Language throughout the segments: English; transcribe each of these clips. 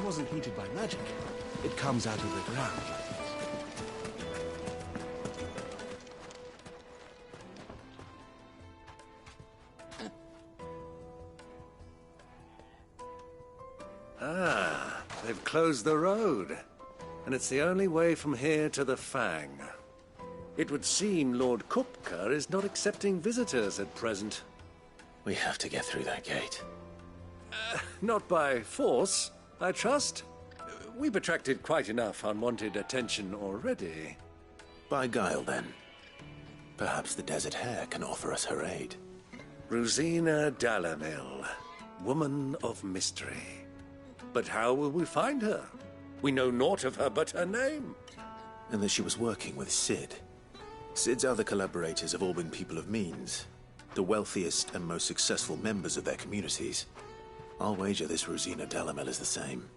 wasn't heated by magic. It comes out of the ground like this. Ah, they've closed the road. And it's the only way from here to the Fang. It would seem Lord Kupka is not accepting visitors at present. We have to get through that gate. Not by force, I trust. We've attracted quite enough unwanted attention already. By guile, then. Perhaps the Desert Hare can offer us her aid. Rosina Dalamil, woman of mystery. But how will we find her? We know naught of her but her name. And that she was working with Cid. Cid's other collaborators have all been people of means, the wealthiest and most successful members of their communities. I'll wager this Rosina Dalamil is the same.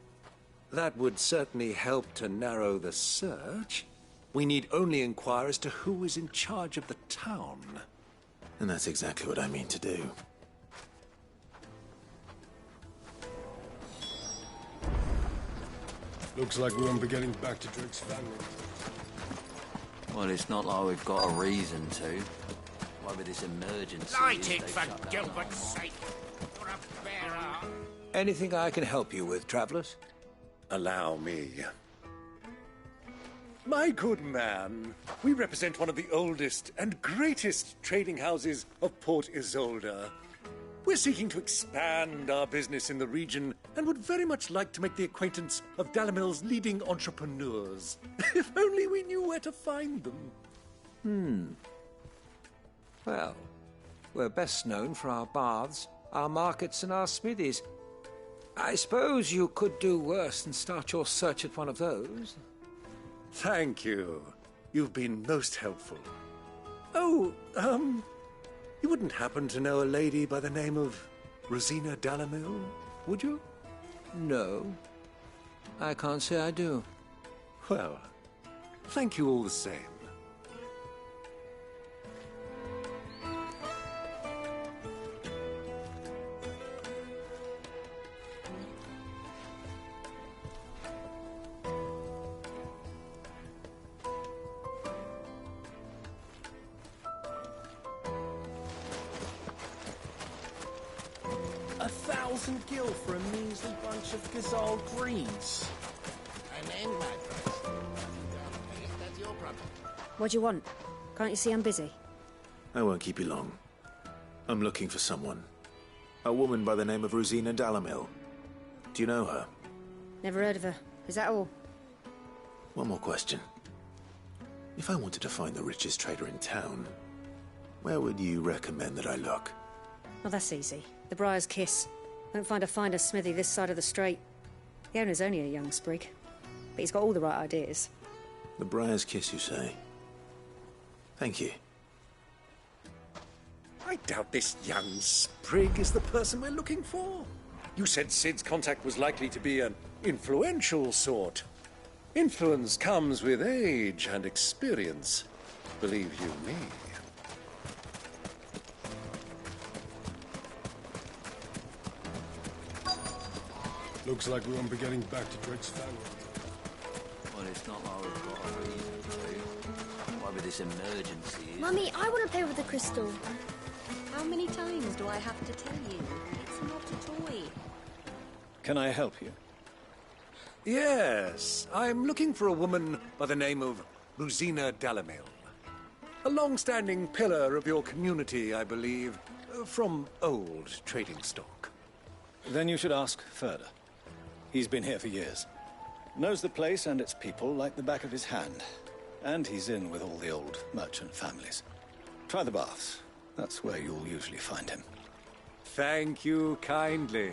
That would certainly help to narrow the search. We need only inquire as to who is in charge of the town. And that's exactly what I mean to do. Looks like we won't be getting back to Drake's family. Well, it's not like we've got a reason to. Why with this emergency... Light it, for Gilbert's sake! You're a bearer! Anything I can help you with, travelers? Allow me. My good man, we represent one of the oldest and greatest trading houses of Port Isolde. We're seeking to expand our business in the region and would very much like to make the acquaintance of Dalamil's leading entrepreneurs. If only we knew where to find them. Well, we're best known for our baths, our markets, and our smithies. I suppose you could do worse than start your search at one of those. Thank you. You've been most helpful. Oh, you wouldn't happen to know a lady by the name of Rosina Dalamil, would you? No, I can't say I do. Well, thank you all the same. $1,000 for a measly bunch of Gazal greens. An end mattress. That's your problem. What do you want? Can't you see I'm busy? I won't keep you long. I'm looking for someone. A woman by the name of Rosina Dalamil. Do you know her? Never heard of her. Is that all? One more question. If I wanted to find the richest trader in town, where would you recommend that I look? Well, that's easy. The Briar's Kiss. Won't find a finer smithy this side of the strait. The owner's only a young sprig, but he's got all the right ideas. The Briar's Kiss, you say? Thank you. I doubt this young sprig is the person we're looking for. You said Cid's contact was likely to be an influential sort. Influence comes with age and experience, believe you me. Looks like we won't be getting back to Drake's family. Well, it's not like we've got a reason to. Why with this emergency... Mummy, I want to play with the crystal. How many times do I have to tell you? It's not a toy. Can I help you? Yes, I'm looking for a woman by the name of Rosina Dalamil. A long-standing pillar of your community, I believe, from old trading stock. Then you should ask further. He's been here for years. Knows the place and its people like the back of his hand. And he's in with all the old merchant families. Try the baths. That's where you'll usually find him. Thank you kindly.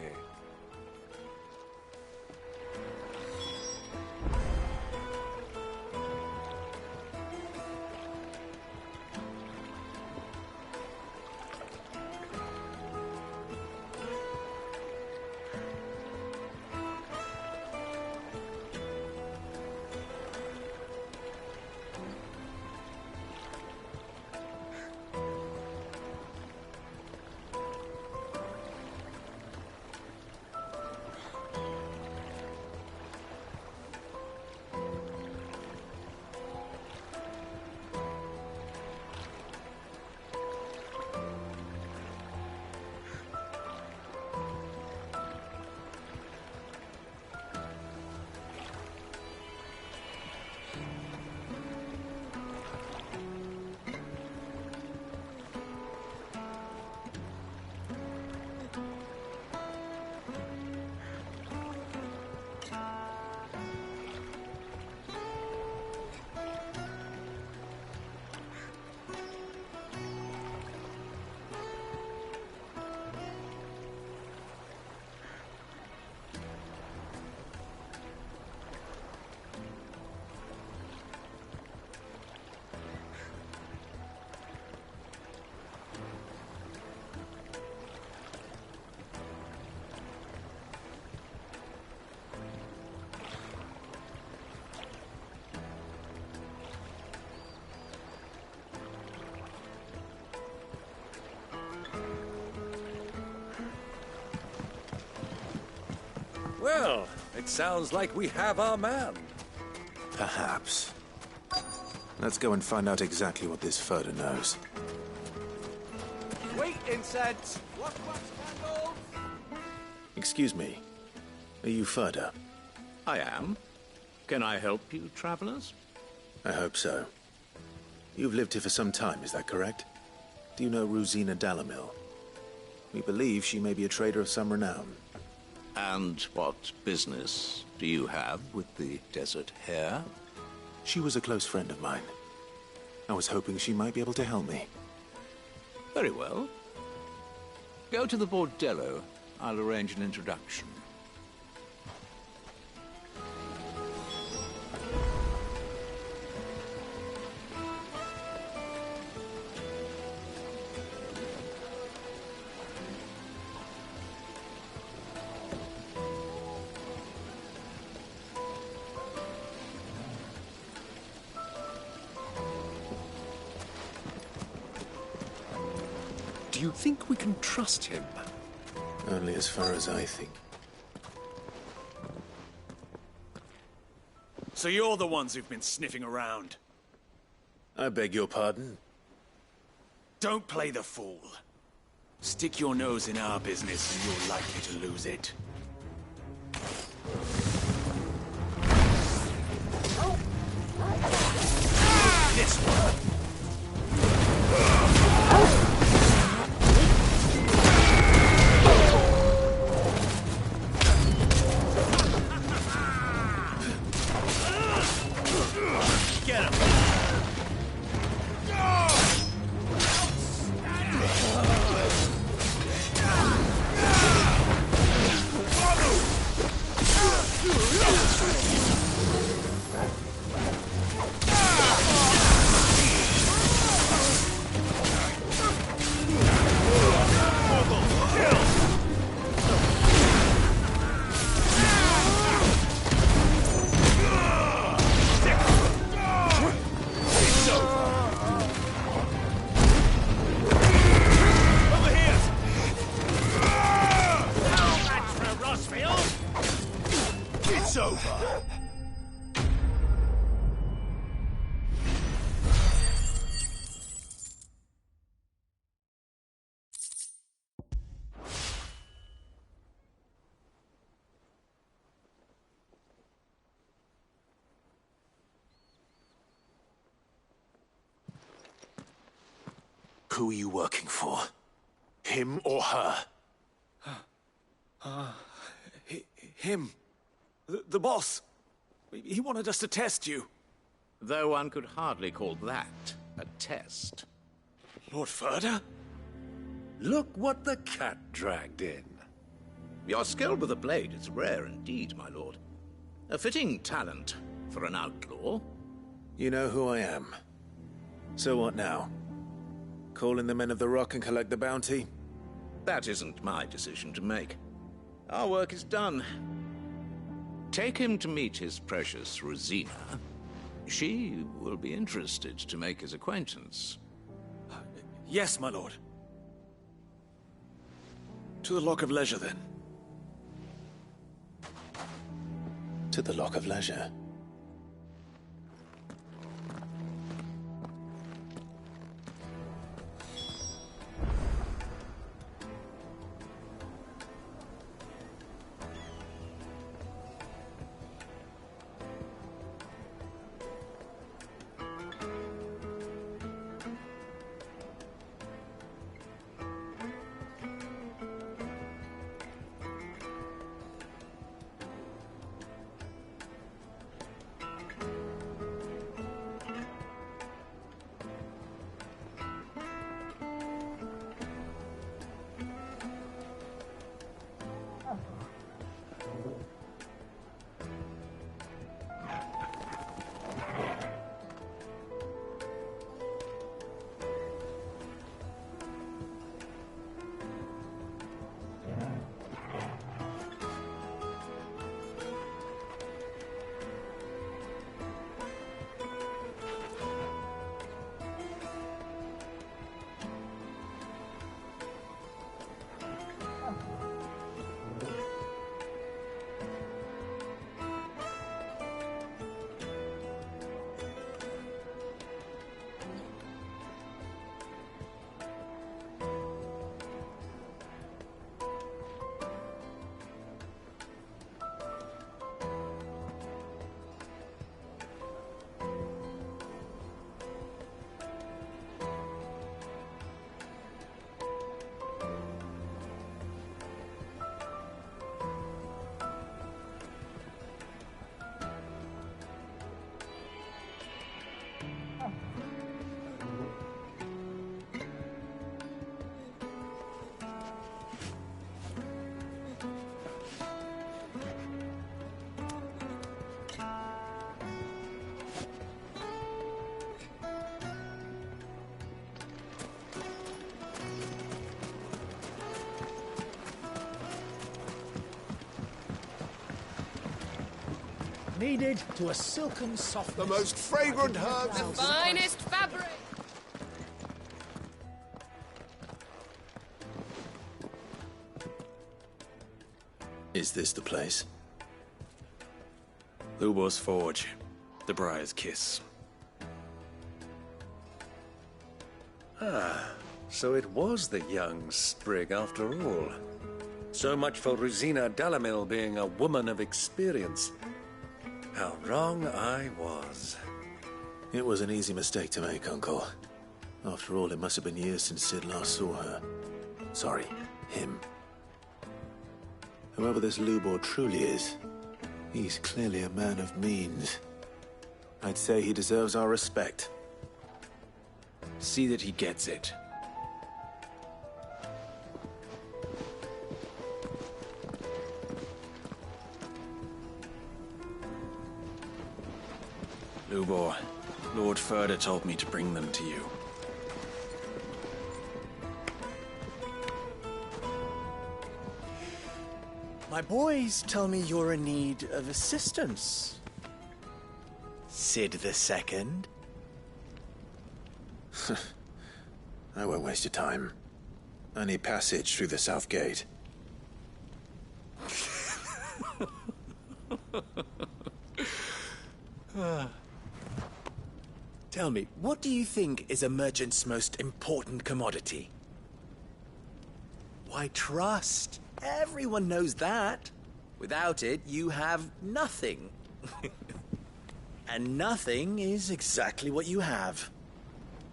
Well, it sounds like we have our man. Perhaps. Let's go and find out exactly what this Furder knows. Wait, incense! What candles? Excuse me. Are you Furder? I am. Can I help you, travelers? I hope so. You've lived here for some time, is that correct? Do you know Rosina Dalamil? We believe she may be a trader of some renown. And what business do you have with the Desert Hare? She was a close friend of mine. I was hoping she might be able to help me. Very well. Go to the Bordello. I'll arrange an introduction. Do you think we can trust him? Only as far as I think. So you're the ones who've been sniffing around. I beg your pardon? Don't play the fool. Stick your nose in our business and you're likely to lose it. This one. Get him! It's over! Who are you working for? Him or her? Him. The boss. He wanted us to test you. Though one could hardly call that a test. Lord Furder? Look what the cat dragged in. Your skill with the blade is rare indeed, my lord. A fitting talent for an outlaw. You know who I am. So what now? Call in the Men of the Rock and collect the bounty? That isn't my decision to make. Our work is done. Take him to meet his precious Rosina. She will be interested to make his acquaintance. Yes, my lord. To the Lock of Leisure, then. To the Lock of Leisure. kneaded to a silken softness. The most fragrant herbs. The finest fabric. Is this the place? Lubor's Forge. The Briar's Kiss. So it was the young sprig after all. So much for Rosina Dalamil being a woman of experience. How wrong I was. It was an easy mistake to make, Uncle. After all, it must have been years since Sid last saw her. Sorry, him. Whoever this Lubor truly is, he's clearly a man of means. I'd say he deserves our respect. See that he gets it. Lubor, Lord Furder told me to bring them to you. My boys tell me you're in need of assistance. Sid the Second. I won't waste your time. I need passage through the south gate. Tell me, what do you think is a merchant's most important commodity? Why, trust. Everyone knows that. Without it, you have nothing. And nothing is exactly what you have.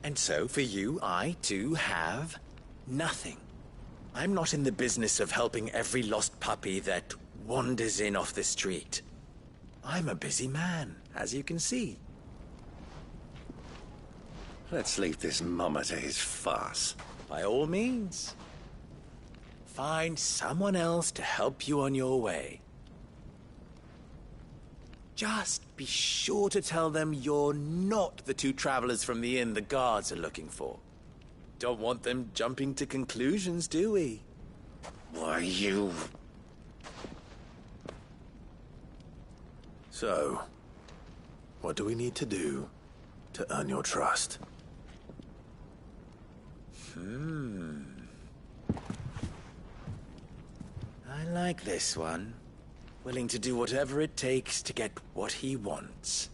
And so, for you, I, too, have nothing. I'm not in the business of helping every lost puppy that wanders in off the street. I'm a busy man, as you can see. Let's leave this mama to his farce. By all means. Find someone else to help you on your way. Just be sure to tell them you're not the two travelers from the inn the guards are looking for. Don't want them jumping to conclusions, do we? Why, you... So, what do we need to do to earn your trust? I like this one. Willing to do whatever it takes to get what he wants.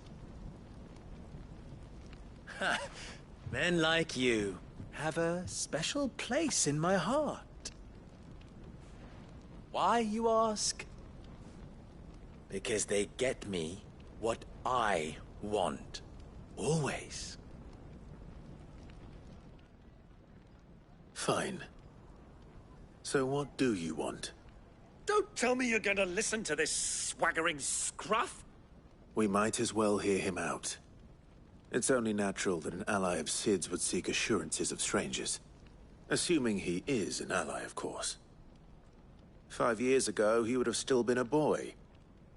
Ha! Men like you have a special place in my heart. Why, you ask? Because they get me what I want. Always. Fine. So what do you want? Don't tell me you're going to listen to this swaggering scruff! We might as well hear him out. It's only natural that an ally of Sid's would seek assurances of strangers. Assuming he is an ally, of course. 5 years ago, he would have still been a boy.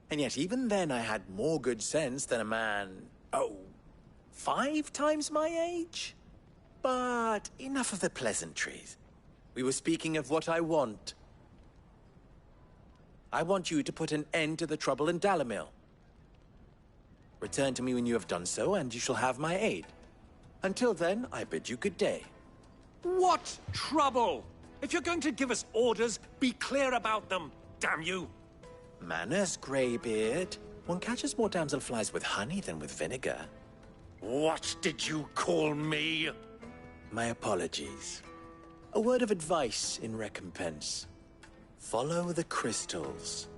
And yet even then I had more good sense than a man, 5 times my age? But enough of the pleasantries. We were speaking of what I want. I want you to put an end to the trouble in Dalamil. Return to me when you have done so, and you shall have my aid. Until then, I bid you good day. What trouble? If you're going to give us orders, be clear about them, damn you! Manners, Greybeard. One catches more damselflies with honey than with vinegar. What did you call me? My apologies. A word of advice in recompense. Follow the crystals.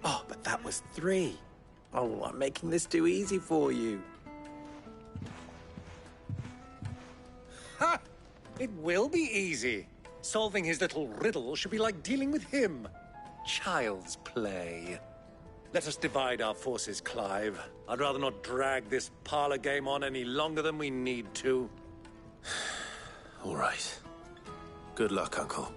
Oh, but that was 3. Oh, I'm making this too easy for you. Ha! It will be easy. Solving his little riddle should be like dealing with him. Child's play. Let us divide our forces, Clive. I'd rather not drag this parlor game on any longer than we need to. All right. Good luck, Uncle.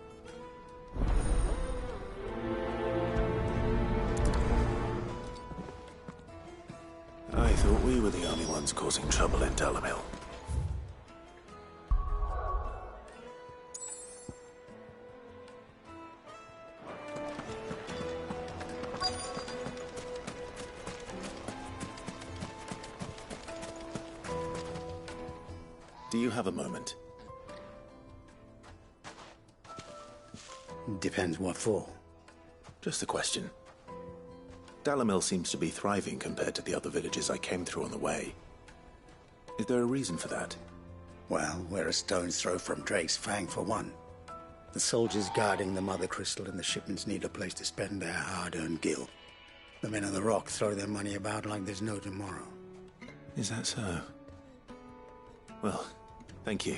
I thought we were the only ones causing trouble in Dalamil. Do you have a moment? Depends what for. Just a question. Dalamil seems to be thriving compared to the other villages I came through on the way. Is there a reason for that? Well, we're a stone's throw from Drake's Fang, for one. The soldiers guarding the Mother Crystal and the shipments need a place to spend their hard-earned gil. The men of the Rock throw their money about like there's no tomorrow. Is that so? Well, thank you.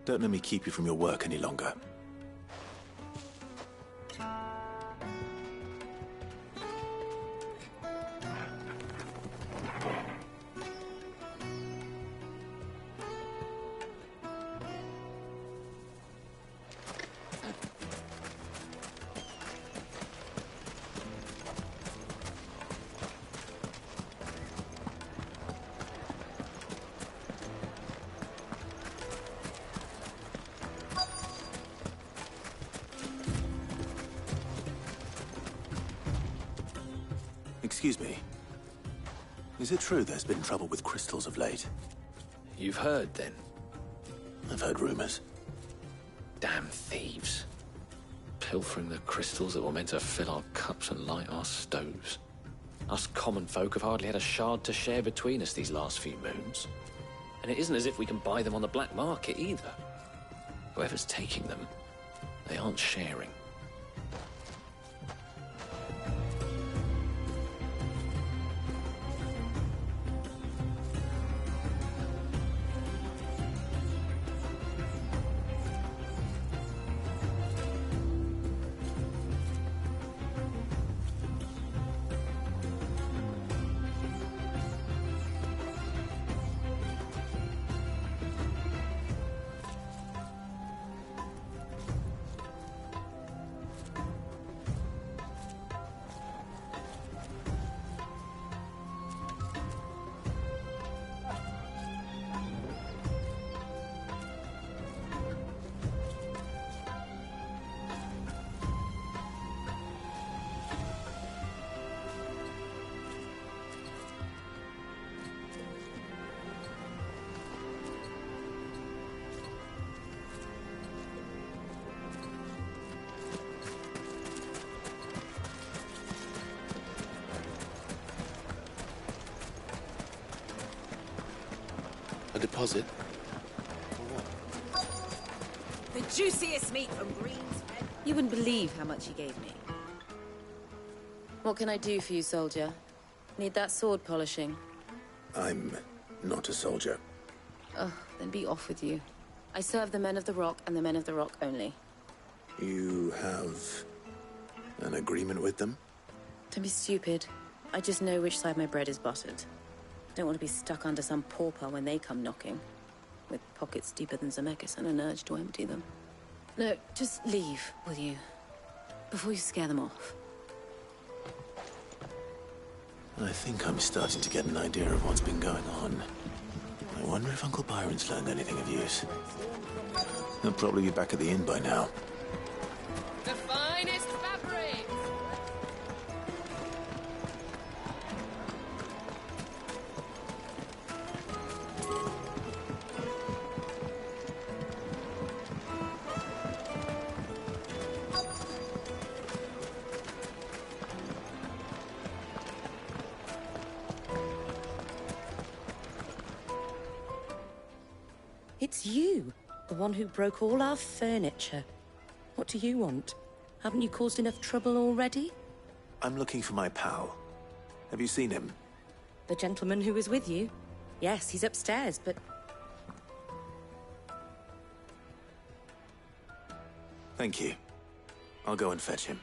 Don't let me keep you from your work any longer. Excuse me. Is it true there's been trouble with crystals of late? You've heard, then? I've heard rumors. Damn thieves. Pilfering the crystals that were meant to fill our cups and light our stoves. Us common folk have hardly had a shard to share between us these last few moons. And it isn't as if we can buy them on the black market either. Whoever's taking them, they aren't sharing. A deposit? The juiciest meat from Green's Head. You wouldn't believe how much he gave me. What can I do for you, soldier? Need that sword polishing? I'm not a soldier. Oh, then be off with you. I serve the men of the Rock and the men of the Rock only. You have an agreement with them? Don't be stupid. I just know which side my bread is buttered. Don't want to be stuck under some pauper when they come knocking. With pockets deeper than Zemeckis and an urge to empty them. No, just leave, will you? Before you scare them off. I think I'm starting to get an idea of what's been going on. I wonder if Uncle Byron's learned anything of use. He'll probably be back at the inn by now. The finest fabrics! It's you, the one who broke all our furniture. What do you want? Haven't you caused enough trouble already? I'm looking for my pal. Have you seen him? The gentleman who was with you? Yes, he's upstairs, but... Thank you. I'll go and fetch him.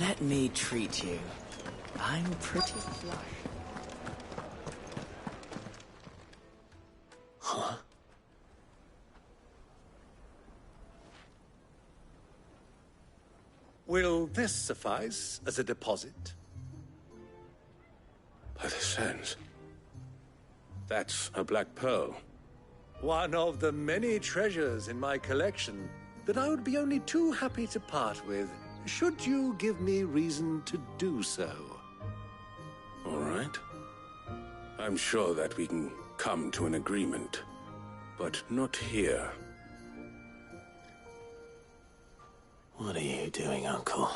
Let me treat you. I'm pretty flush. Huh? this suffice as a deposit? By the sands. That's a black pearl. One of the many treasures in my collection that I would be only too happy to part with, should you give me reason to do so. All right. I'm sure that we can come to an agreement, but not here. What are you doing, Uncle?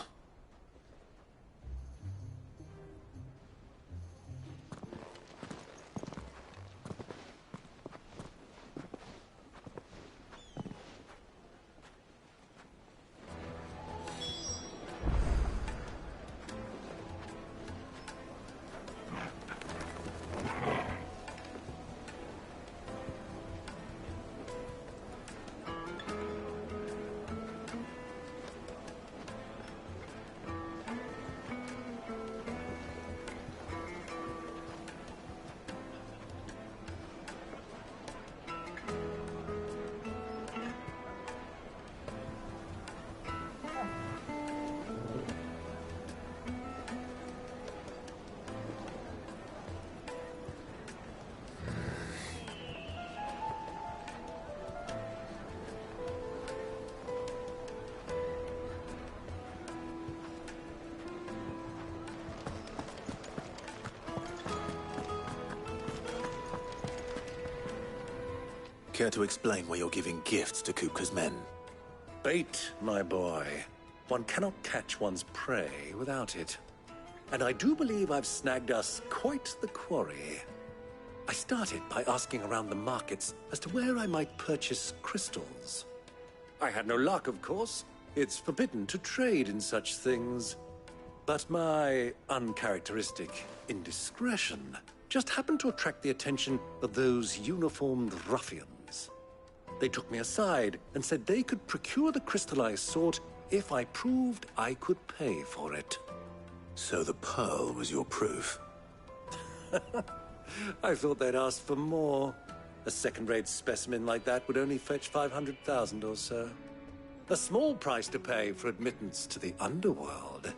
Care to explain why you're giving gifts to Kupka's men? Bait, my boy. One cannot catch one's prey without it. And I do believe I've snagged us quite the quarry. I started by asking around the markets as to where I might purchase crystals. I had no luck, of course. It's forbidden to trade in such things. But my uncharacteristic indiscretion just happened to attract the attention of those uniformed ruffians. They took me aside and said they could procure the crystal I sought if I proved I could pay for it. So the pearl was your proof? I thought they'd asked for more. A second-rate specimen like that would only fetch 500,000 or so. A small price to pay for admittance to the underworld.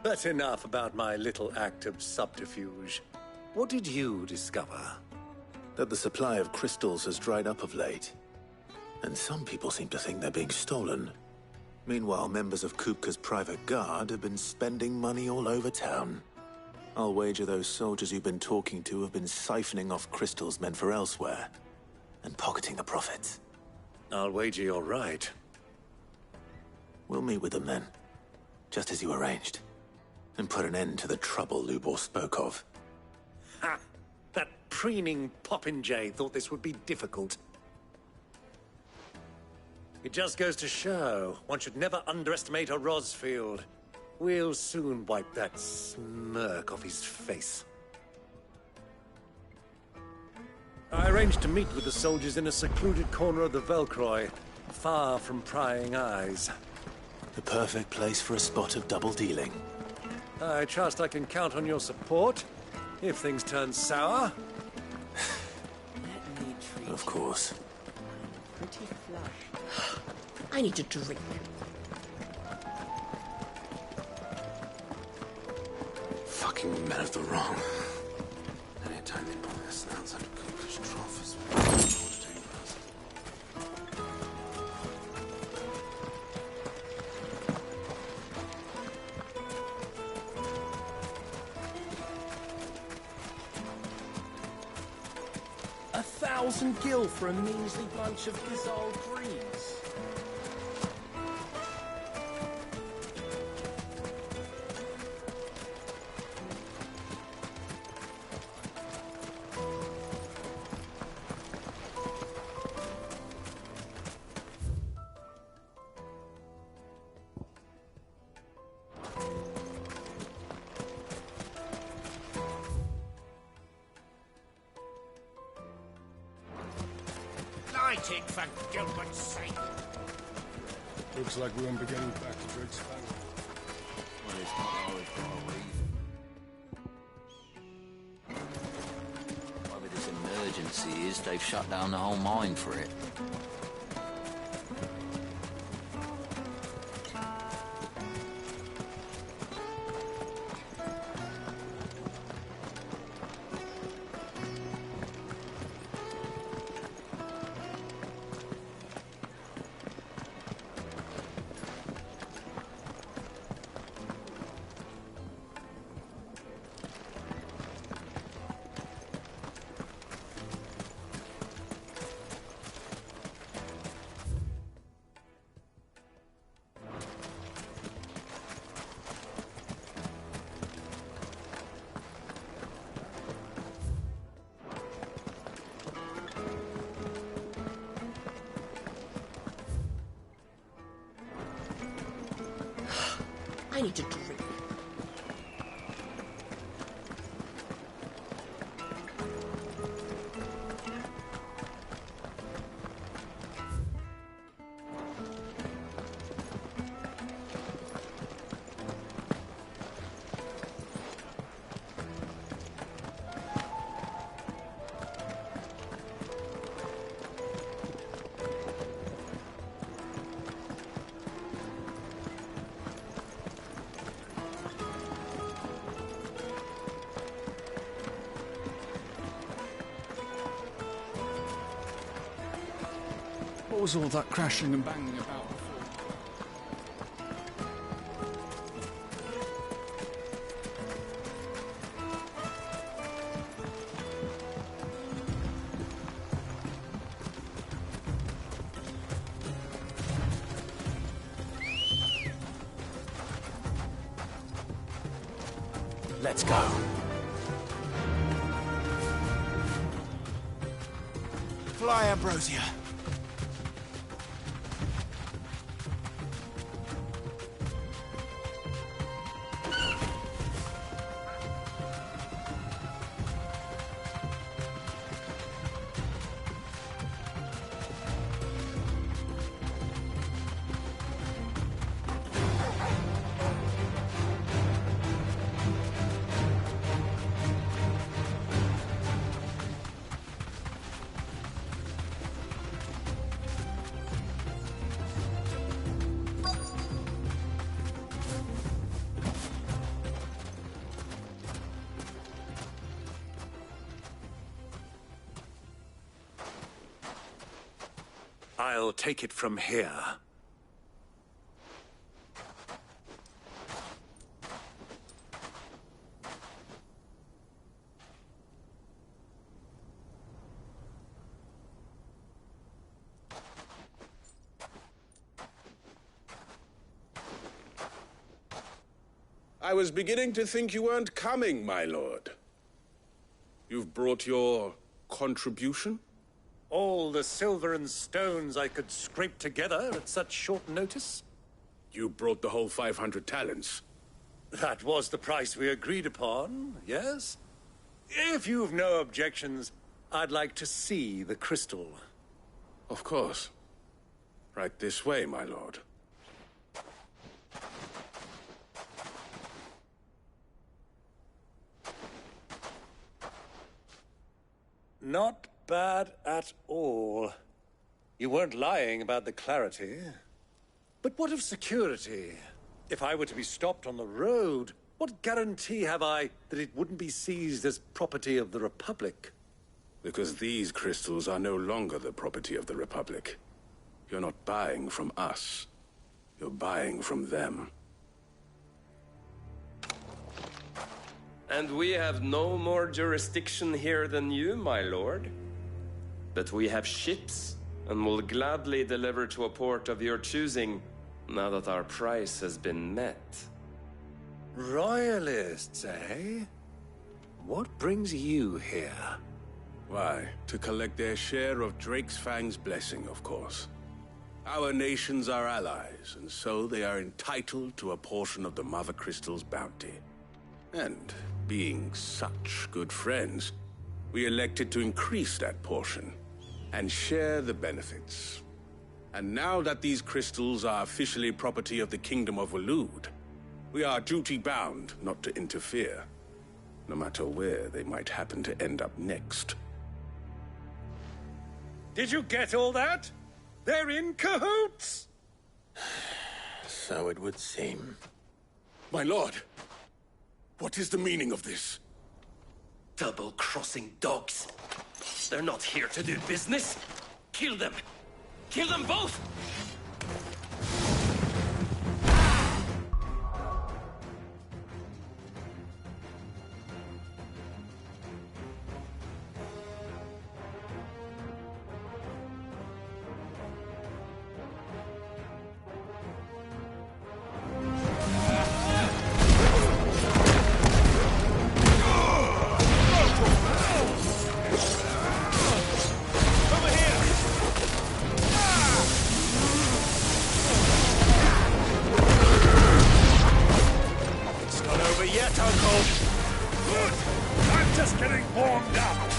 But enough about my little act of subterfuge. What did you discover? That the supply of crystals has dried up of late. And some people seem to think they're being stolen. Meanwhile, members of Kupka's private guard have been spending money all over town. I'll wager those soldiers you've been talking to have been siphoning off crystals meant for elsewhere, and pocketing the profits. I'll wager you're right. We'll meet with them then, just as you arranged, and put an end to the trouble Lubor spoke of. Ha! That preening popinjay thought this would be difficult. It just goes to show, one should never underestimate a Rosfield. We'll soon wipe that smirk off his face. I arranged to meet with the soldiers in a secluded corner of the Velcroy, far from prying eyes. The perfect place for a spot of double dealing. I trust I can count on your support, if things turn sour. Of course. Pretty flush. I need a drink. Fucking men of the wrong. Anytime they pull their snouts out of Kupka's trough is more dangerous. $1,000 gil for a measly bunch of Gizal greens. Lighting, for Gilbert's sake. Looks like we won't be getting back to Drake's Fang. Well, it's not always got a reason. Whatever this emergency is, they've shut down the whole mine for it. need to drink. What was all that crashing and banging about? Let's go. Fly, Ambrosia. I'll take it from here. I was beginning to think you weren't coming, my lord. You've brought your contribution? All the silver and stones I could scrape together at such short notice? You brought the whole 500 talents. That was the price we agreed upon, yes? If you've no objections, I'd like to see the crystal. Of course. Right this way, my lord. Not bad at all. You weren't lying about the clarity. But what of security? If I were to be stopped on the road, what guarantee have I that it wouldn't be seized as property of the Republic? Because these crystals are no longer the property of the Republic. You're not buying from us. You're buying from them. And we have no more jurisdiction here than you, my lord. But we have ships, and will gladly deliver to a port of your choosing, now that our price has been met. Royalists, eh? What brings you here? Why, to collect their share of Drake's Fang's blessing, of course. Our nations are allies, and so they are entitled to a portion of the Mother Crystal's bounty. And, being such good friends, we elected to increase that portion and share the benefits. And now that these crystals are officially property of the Kingdom of Waloed, we are duty-bound not to interfere, no matter where they might happen to end up next. Did you get all that? They're in cahoots! So it would seem. My lord, what is the meaning of this? Double-crossing dogs. They're not here to do business. Kill them. Kill them both! over yet, Uncle. Good. I'm just getting warmed up.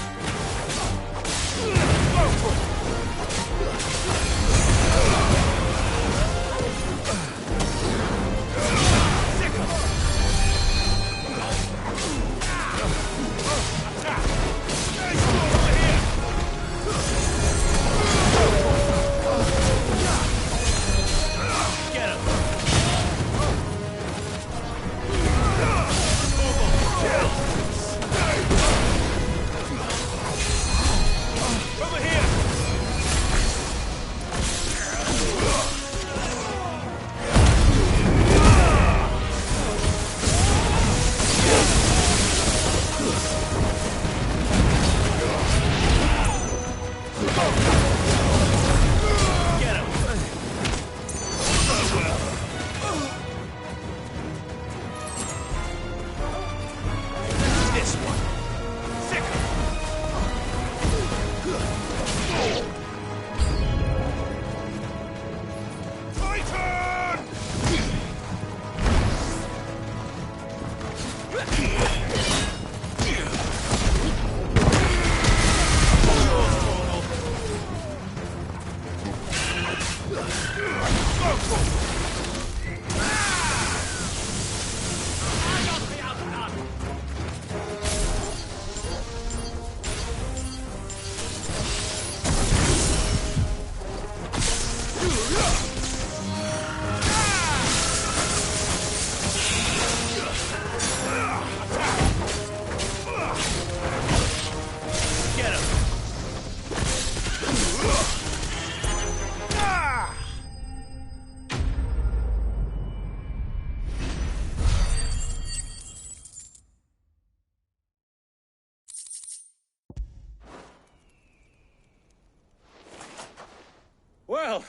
Well,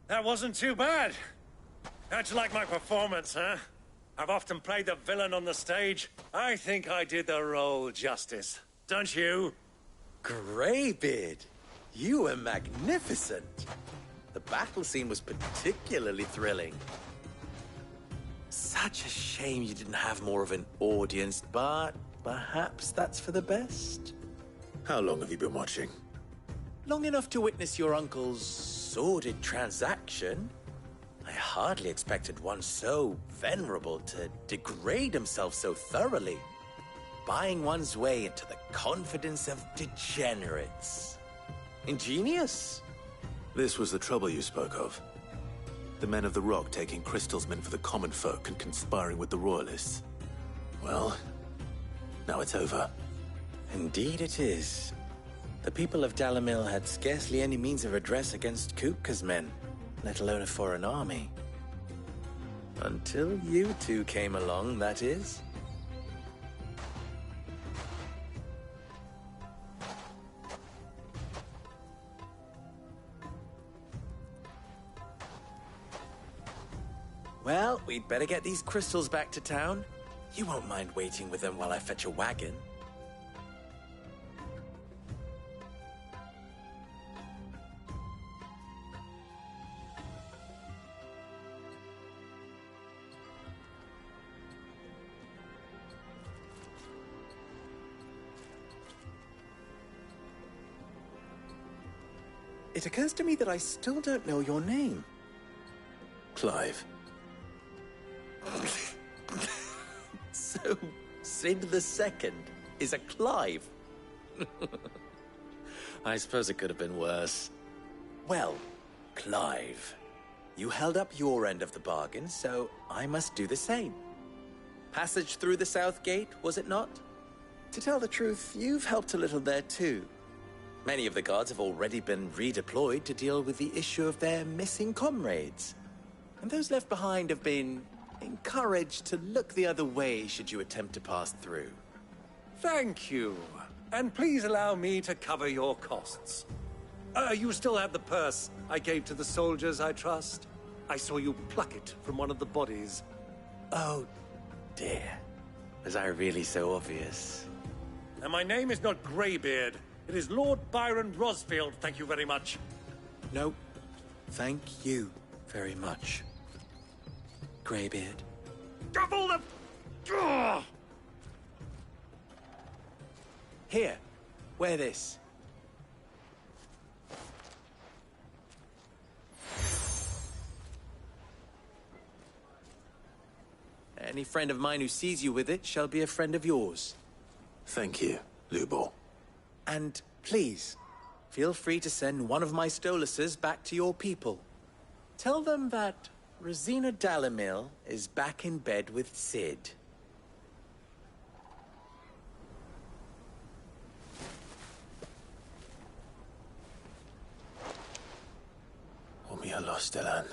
that wasn't too bad. How'd you like my performance, huh? I've often played the villain on the stage. I think I did the role justice. Don't you? Greybeard, you were magnificent. The battle scene was particularly thrilling. Such a shame you didn't have more of an audience, but perhaps that's for the best. How long have you been watching? Long enough to witness your uncle's sordid transaction. I hardly expected one so venerable to degrade himself so thoroughly. Buying one's way into the confidence of degenerates. Ingenious. This was the trouble you spoke of. The men of the Rock taking crystals meant for the common folk and conspiring with the Royalists. Well, now it's over. Indeed it is. The people of Dalamil had scarcely any means of redress against Kupka's men, let alone a foreign army. Until you two came along, that is. Well, we'd better get these crystals back to town. You won't mind waiting with them while I fetch a wagon. It occurs to me that I still don't know your name. Clive. So, Sid the Second is a Clive? I suppose it could have been worse. Well, Clive, you held up your end of the bargain, so I must do the same. Passage through the South Gate, was it not? To tell the truth, you've helped a little there too. Many of the guards have already been redeployed to deal with the issue of their missing comrades. And those left behind have been encouraged to look the other way should you attempt to pass through. Thank you. And please allow me to cover your costs. You still have the purse I gave to the soldiers, I trust? I saw you pluck it from one of the bodies. Oh, dear. Was I really so obvious? And my name is not Greybeard. It is Lord Byron Rosfield, thank you very much. No, thank you very much, Greybeard. Of all the Here, wear this. Any friend of mine who sees you with it shall be a friend of yours. Thank you, Lubor. And please, feel free to send one of my Stoluses back to your people. Tell them that Rosina Dalamil is back in bed with Cid. Umialos Delan.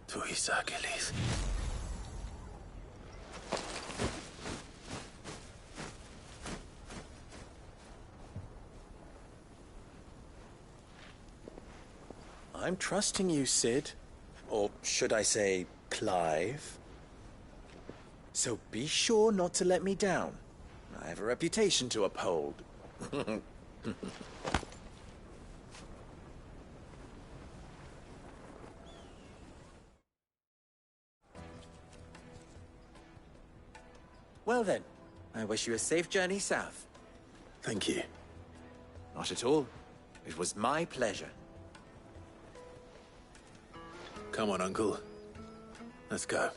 Tuisa Achilles. I'm trusting you, Cid. Or should I say, Clive? So be sure not to let me down. I have a reputation to uphold. Well then, I wish you a safe journey south. Thank you. Not at all. It was my pleasure. Come on, Uncle. Let's go.